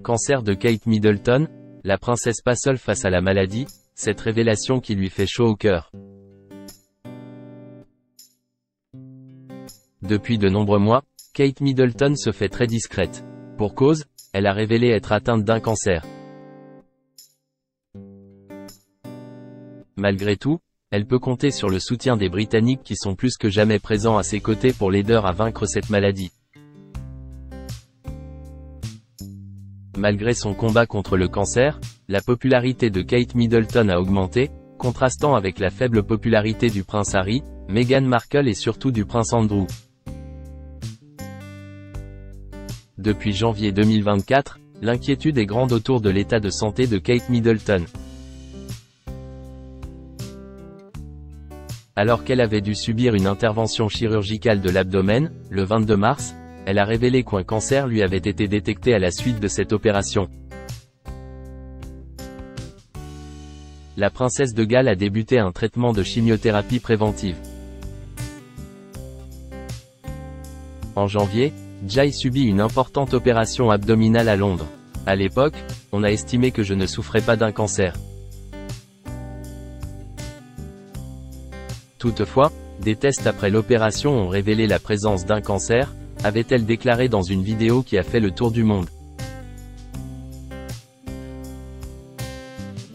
Cancer de Kate Middleton, la princesse pas seule face à la maladie, cette révélation qui lui fait chaud au cœur. Depuis de nombreux mois, Kate Middleton se fait très discrète. Pour cause, elle a révélé être atteinte d'un cancer. Malgré tout, elle peut compter sur le soutien des Britanniques qui sont plus que jamais présents à ses côtés pour l'aider à vaincre cette maladie. Malgré son combat contre le cancer, la popularité de Kate Middleton a augmenté, contrastant avec la faible popularité du prince Harry, Meghan Markle et surtout du prince Andrew. Depuis janvier 2024, l'inquiétude est grande autour de l'état de santé de Kate Middleton. Alors qu'elle avait dû subir une intervention chirurgicale de l'abdomen, le 22 mars, elle a révélé qu'un cancer lui avait été détecté à la suite de cette opération. La princesse de Galles a débuté un traitement de chimiothérapie préventive. En janvier, Jai subit une importante opération abdominale à Londres. À l'époque, on a estimé que je ne souffrais pas d'un cancer. Toutefois, des tests après l'opération ont révélé la présence d'un cancer, avait-elle déclaré dans une vidéo qui a fait le tour du monde.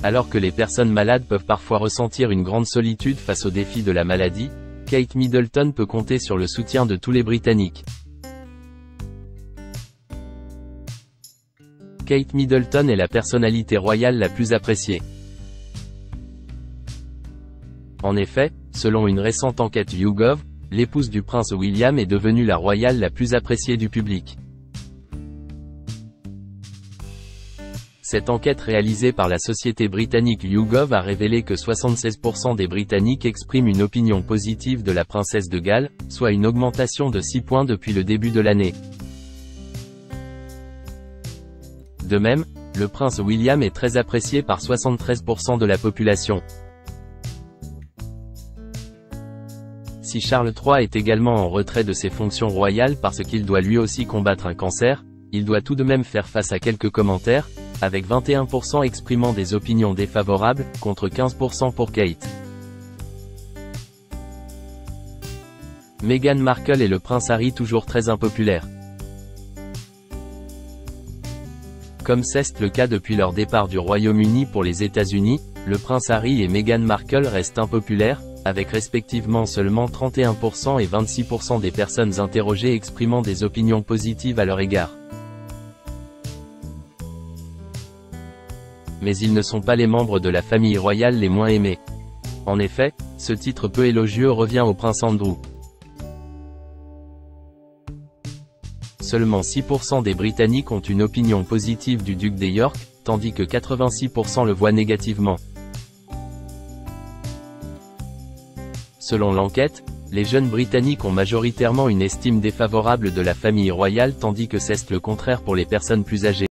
Alors que les personnes malades peuvent parfois ressentir une grande solitude face aux défis de la maladie, Kate Middleton peut compter sur le soutien de tous les Britanniques. Kate Middleton est la personnalité royale la plus appréciée. En effet, selon une récente enquête YouGov, l'épouse du prince William est devenue la royale la plus appréciée du public. Cette enquête réalisée par la société britannique YouGov a révélé que 76% des Britanniques expriment une opinion positive de la princesse de Galles, soit une augmentation de 6 points depuis le début de l'année. De même, le prince William est très apprécié par 73% de la population. Si Charles III est également en retrait de ses fonctions royales parce qu'il doit lui aussi combattre un cancer, il doit tout de même faire face à quelques commentaires, avec 21% exprimant des opinions défavorables, contre 15% pour Kate. Meghan Markle et le prince Harry toujours très impopulaires. Comme c'est le cas depuis leur départ du Royaume-Uni pour les États-Unis, le prince Harry et Meghan Markle restent impopulaires, avec respectivement seulement 31% et 26% des personnes interrogées exprimant des opinions positives à leur égard. Mais ils ne sont pas les membres de la famille royale les moins aimés. En effet, ce titre peu élogieux revient au prince Andrew. Seulement 6% des Britanniques ont une opinion positive du duc des York, tandis que 86% le voient négativement. Selon l'enquête, les jeunes Britanniques ont majoritairement une estime défavorable de la famille royale tandis que c'est le contraire pour les personnes plus âgées.